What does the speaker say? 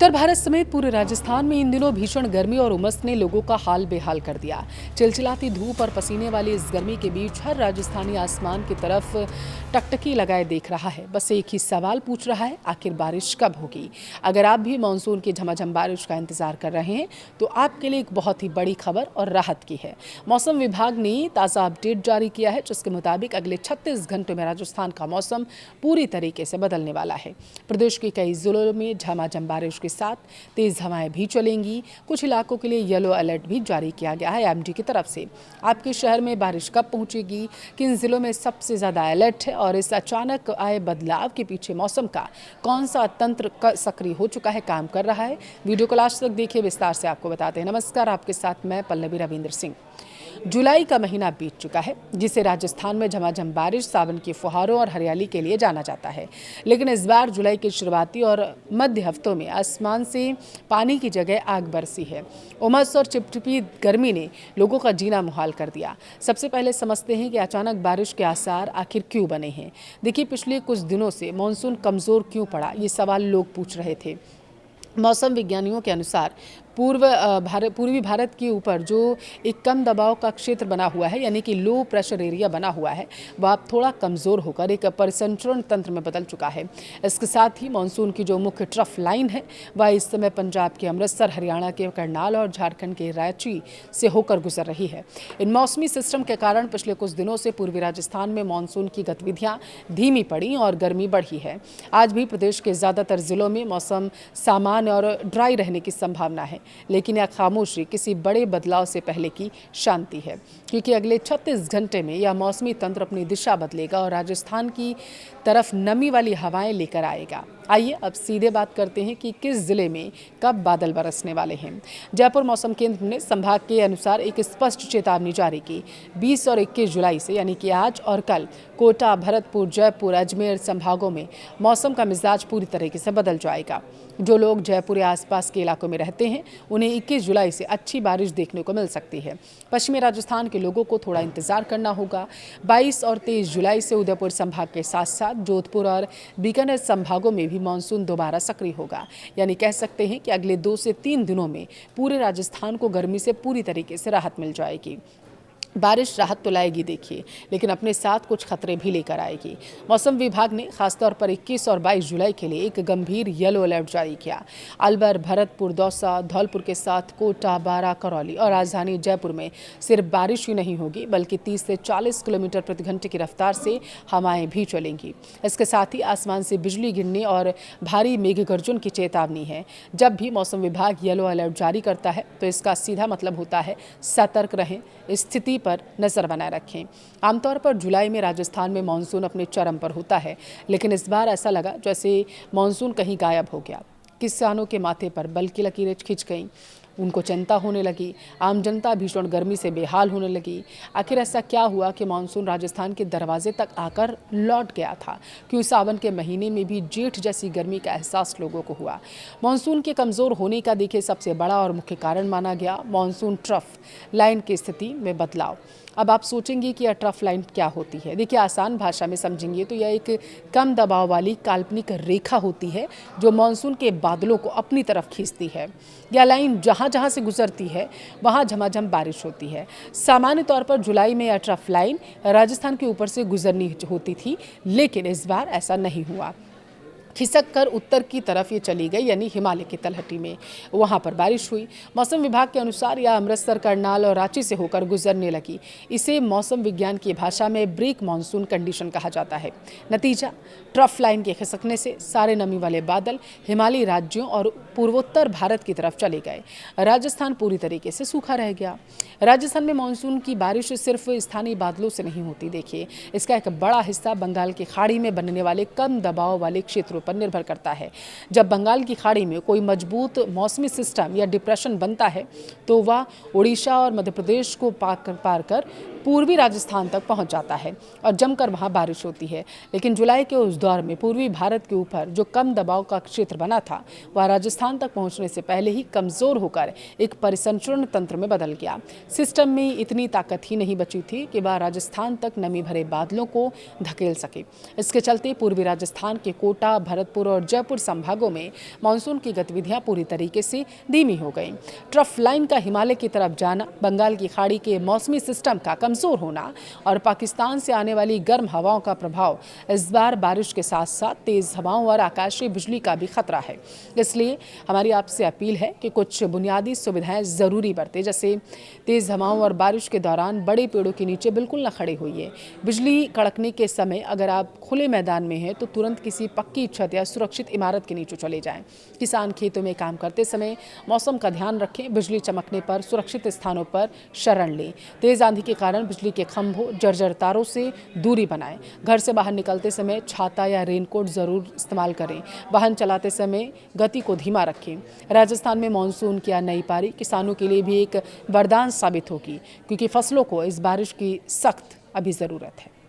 उत्तर भारत समेत पूरे राजस्थान में इन दिनों भीषण गर्मी और उमस ने लोगों का हाल बेहाल कर दिया। चिलचिलाती धूप और पसीने वाली इस गर्मी के बीच हर राजस्थानी आसमान की तरफ टकटकी लगाए देख रहा है। बस एक ही सवाल पूछ रहा है, आखिर बारिश कब होगी। अगर आप भी मानसून की झमाझम बारिश का इंतजार कर रहे हैं तो आपके लिए एक बहुत ही बड़ी खबर और राहत की है। मौसम विभाग ने ताज़ा अपडेट जारी किया है, जिसके मुताबिक अगले 36 घंटों में राजस्थान का मौसम पूरी तरीके से बदलने वाला है। प्रदेश के कई जिलों में झमाझम बारिश के साथ तेज हवाएं भी चलेंगी। कुछ इलाकों के लिए येलो अलर्ट भी जारी किया गया है एमडी की तरफ से। आपके शहर में बारिश कब पहुंचेगी, किन जिलों में सबसे ज्यादा अलर्ट है और इस अचानक आए बदलाव के पीछे मौसम का कौन सा तंत्र सक्रिय हो चुका है, काम कर रहा है, वीडियो को लास्ट तक देखिए, विस्तार से आपको बताते हैं। नमस्कार, आपके साथ मैं पल्लवी रविंद्र सिंह। जुलाई का महीना बीत चुका है, जिसे राजस्थान में झमाझम बारिश, सावन की फुहारों और हरियाली के लिए जाना जाता है। लेकिन इस बार जुलाई के शुरुआती और मध्य हफ्तों में आसमान से पानी की जगह आग बरसी है। उमस और चिपचिपी गर्मी ने लोगों का जीना मुहाल कर दिया। सबसे पहले समझते हैं कि अचानक बारिश के आसार आखिर क्यों बने हैं। देखिए, पिछले कुछ दिनों से मानसून कमजोर क्यों पड़ा, ये सवाल लोग पूछ रहे थे। मौसम विज्ञानियों के अनुसार पूर्वी भारत के ऊपर जो एक कम दबाव का क्षेत्र बना हुआ है, यानी कि लो प्रेशर एरिया बना हुआ है, वह अब थोड़ा कमज़ोर होकर एक परिसंचरण तंत्र में बदल चुका है। इसके साथ ही मानसून की जो मुख्य ट्रफ लाइन है, वह इस समय पंजाब के अमृतसर, हरियाणा के करनाल और झारखंड के रांची से होकर गुजर रही है। इन मौसमी सिस्टम के कारण पिछले कुछ दिनों से पूर्वी राजस्थान में मानसून की गतिविधियां धीमी पड़ी और गर्मी बढ़ी है। आज भी प्रदेश के ज़्यादातर जिलों में मौसम सामान्य और ड्राई रहने की संभावना है, लेकिन यह खामोशी किसी बड़े बदलाव से पहले की शांति है, क्योंकि अगले 36 घंटे में यह मौसमी तंत्र अपनी दिशा बदलेगा और राजस्थान की तरफ नमी वाली हवाएं लेकर आएगा। आइए अब सीधे बात करते हैं कि किस जिले में कब बादल बरसने वाले हैं। जयपुर मौसम केंद्र ने संभाग के अनुसार एक स्पष्ट चेतावनी जारी की। 20 और 21 जुलाई से, यानी कि आज और कल, कोटा, भरतपुर, जयपुर, अजमेर संभागों में मौसम का मिजाज पूरी तरीके से बदल जाएगा। जो लोग जयपुर या आसपास के इलाकों में रहते हैं, उन्हें 21 जुलाई से अच्छी बारिश देखने को मिल सकती है। पश्चिमी राजस्थान के लोगों को थोड़ा इंतजार करना होगा। 22 और 23 जुलाई से उदयपुर संभाग के साथ साथ जोधपुर और बीकानेर संभागों में भी मानसून दोबारा सक्रिय होगा। यानी कह सकते हैं कि अगले 2 से 3 दिनों में पूरे राजस्थान को गर्मी से पूरी तरीके से राहत मिल जाएगी। बारिश राहत तो लाएगी देखिए, लेकिन अपने साथ कुछ खतरे भी लेकर आएगी। मौसम विभाग ने खासतौर पर 21 और 22 जुलाई के लिए एक गंभीर येलो अलर्ट जारी किया। अलवर, भरतपुर, दौसा, धौलपुर के साथ कोटा, बारां, करौली और राजधानी जयपुर में सिर्फ बारिश ही नहीं होगी, बल्कि 30 से 40 किलोमीटर प्रति घंटे की रफ्तार से हवाएं भी चलेंगी। इसके साथ ही आसमान से बिजली गिरने और भारी मेघ गर्जन की चेतावनी है। जब भी मौसम विभाग येलो अलर्ट जारी करता है तो इसका सीधा मतलब होता है सतर्क रहें, स्थिति पर नजर बनाए रखें। आमतौर पर जुलाई में राजस्थान में मानसून अपने चरम पर होता है, लेकिन इस बार ऐसा लगा जैसे मानसून कहीं गायब हो गया। किसानों के माथे पर बल की लकीरें खिंच गईं, उनको चिंता होने लगी। आम जनता भीषण गर्मी से बेहाल होने लगी। आखिर ऐसा क्या हुआ कि मानसून राजस्थान के दरवाजे तक आकर लौट गया था? क्यों सावन के महीने में भी जेठ जैसी गर्मी का एहसास लोगों को हुआ? मानसून के कमज़ोर होने का देखिए सबसे बड़ा और मुख्य कारण माना गया मानसून ट्रफ लाइन की स्थिति में बदलाव। अब आप सोचेंगे कि यह ट्रफ लाइन क्या होती है। देखिए, आसान भाषा में समझेंगे तो यह एक कम दबाव वाली काल्पनिक रेखा होती है जो मानसून के बादलों को अपनी तरफ खींचती है। यह लाइन जहाँ जहाँ से गुजरती है वहाँ झमाझम बारिश होती है। सामान्य तौर पर जुलाई में यह ट्रफ लाइन राजस्थान के ऊपर से गुजरनी होती थी, लेकिन इस बार ऐसा नहीं हुआ। खिसक कर उत्तर की तरफ ये चली गई, यानी हिमालय की तलहटी में, वहाँ पर बारिश हुई। मौसम विभाग के अनुसार यह अमृतसर, करनाल और रांची से होकर गुजरने लगी। इसे मौसम विज्ञान की भाषा में ब्रेक मानसून कंडीशन कहा जाता है। नतीजा, ट्रफ लाइन के खिसकने से सारे नमी वाले बादल हिमालयी राज्यों और पूर्वोत्तर भारत की तरफ चले गए। राजस्थान पूरी तरीके से सूखा रह गया। राजस्थान में मानसून की बारिश सिर्फ स्थानीय बादलों से नहीं होती। देखिए, इसका एक बड़ा हिस्सा बंगाल की खाड़ी में बनने वाले कम दबाव वाले क्षेत्रों पर निर्भर करता है। जब बंगाल की खाड़ी में कोई मजबूत मौसमी सिस्टम या डिप्रेशन बनता है तो वह उड़ीसा और मध्य प्रदेश को पार कर पूर्वी राजस्थान तक पहुंच जाता है और जमकर वहां बारिश होती है। लेकिन जुलाई के उस दौर में पूर्वी भारत के ऊपर जो कम दबाव का क्षेत्र बना था, वह राजस्थान तक पहुंचने से पहले ही कमजोर होकर एक परिसंचरण तंत्र में बदल गया। सिस्टम में इतनी ताकत ही नहीं बची थी कि वह राजस्थान तक नमी भरे बादलों को धकेल सके। इसके चलते पूर्वी राजस्थान के कोटा, भरतपुर और जयपुर संभागों में मानसून की गतिविधियां पूरी तरीके से धीमी हो गई। ट्रफ लाइन का हिमालय की तरफ जाना, बंगाल की खाड़ी के मौसमी सिस्टम का कमजोर होना और पाकिस्तान से आने वाली गर्म हवाओं का प्रभाव इस बार बारिश के साथ साथ तेज हवाओं और आकाशीय बिजली का भी खतरा है। इसलिए हमारी आपसे अपील है कि कुछ बुनियादी सुविधाएं जरूरी बरतें, जैसे तेज हवाओं और बारिश के दौरान बड़े पेड़ों के नीचे बिल्कुल न खड़े होइए। बिजली कड़कने के समय अगर आप खुले मैदान में हैं तो तुरंत किसी पक्की छत या सुरक्षित इमारत के नीचे चले जाएं। किसान खेतों में काम करते समय मौसम का ध्यान रखें। बिजली चमकने पर सुरक्षित स्थानों पर शरण लें। तेज आंधी के कारण बिजली के खंभों, जर्जर तारों से दूरी बनाएं। घर से बाहर निकलते समय छाता या रेनकोट जरूर इस्तेमाल करें। वाहन चलाते समय गति को धीमा रखें। राजस्थान में मानसून की नई पारी किसानों के लिए भी एक वरदान साबित होगी, क्योंकि फसलों को इस बारिश की सख्त अभी ज़रूरत है।